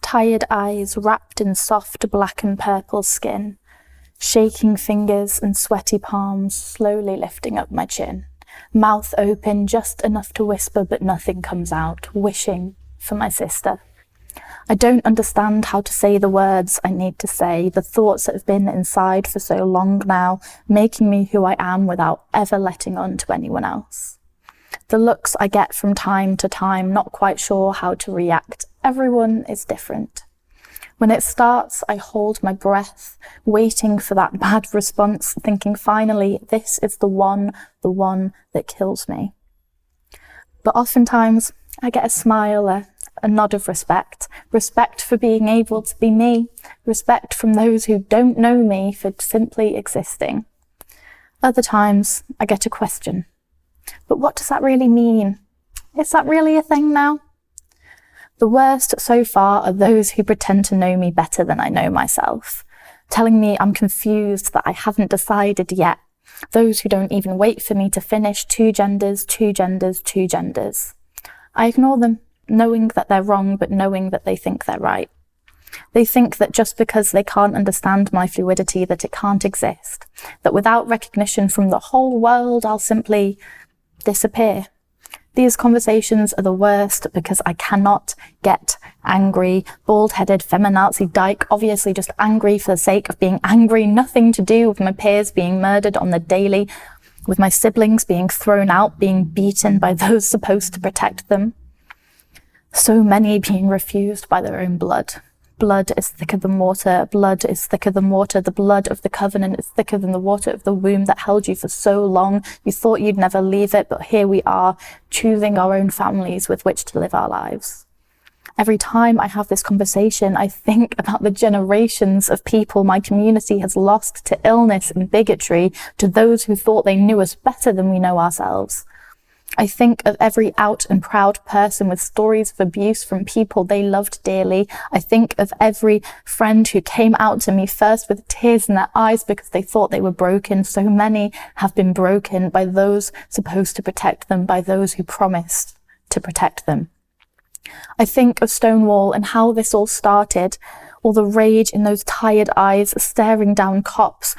tired eyes wrapped in soft black and purple skin, shaking fingers and sweaty palms slowly lifting up my chin, mouth open just enough to whisper but nothing comes out, wishing for my sister. I don't understand how to say the words I need to say, the thoughts that have been inside for so long now, making me who I am without ever letting on to anyone else. The looks I get from time to time, not quite sure how to react. Everyone is different. When it starts, I hold my breath, waiting for that bad response, thinking finally, this is the one that kills me. But oftentimes, I get a smile, a nod of respect for being able to be me, respect from those who don't know me for simply existing. Other times, I get a question. But what does that really mean? Is that really a thing now? The worst so far are those who pretend to know me better than I know myself, telling me I'm confused, that I haven't decided yet. Those who don't even wait for me to finish two genders. I ignore them, knowing that they're wrong, but knowing that they think they're right. They think that just because they can't understand my fluidity, that it can't exist, that without recognition from the whole world, I'll simply disappear. These conversations are the worst because I cannot get angry, bald-headed feminazi dyke, obviously just angry for the sake of being angry, nothing to do with my peers being murdered on the daily, with my siblings being thrown out, being beaten by those supposed to protect them. So many being refused by their own blood. Blood is thicker than water. Blood is thicker than water. The blood of the covenant is thicker than the water of the womb that held you for so long. You thought you'd never leave it, but here we are, choosing our own families with which to live our lives. Every time I have this conversation, I think about the generations of people my community has lost to illness and bigotry, to those who thought they knew us better than we know ourselves. I think of every out and proud person with stories of abuse from people they loved dearly. I think of every friend who came out to me first with tears in their eyes because they thought they were broken. So many have been broken by those supposed to protect them, by those who promised to protect them. I think of Stonewall and how this all started, all the rage in those tired eyes staring down cops,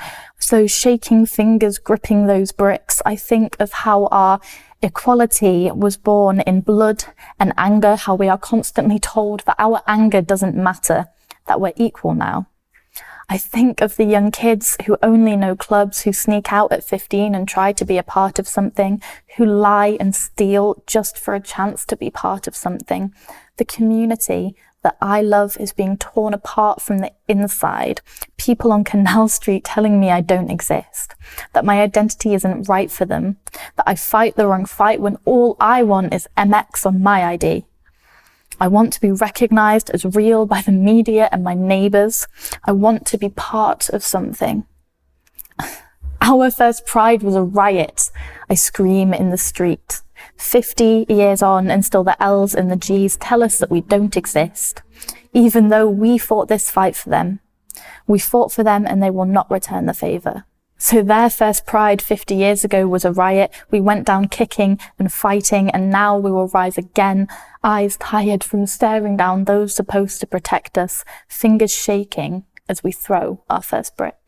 those shaking fingers gripping those bricks. I think of how our equality was born in blood and anger, how we are constantly told that our anger doesn't matter, that we're equal now. I think of the young kids who only know clubs, who sneak out at 15 and try to be a part of something, who lie and steal just for a chance to be part of something. The community that I love is being torn apart from the inside. People on Canal Street telling me I don't exist, that my identity isn't right for them, that I fight the wrong fight when all I want is MX on my ID. I want to be recognized as real by the media and my neighbors. I want to be part of something. Our first Pride was a riot, I scream in the street. 50 years on and still the L's and the G's tell us that we don't exist, even though we fought this fight for them. We fought for them and they will not return the favor. So their first Pride 50 years ago was a riot. We went down kicking and fighting, and now we will rise again, eyes tired from staring down those supposed to protect us, fingers shaking as we throw our first brick.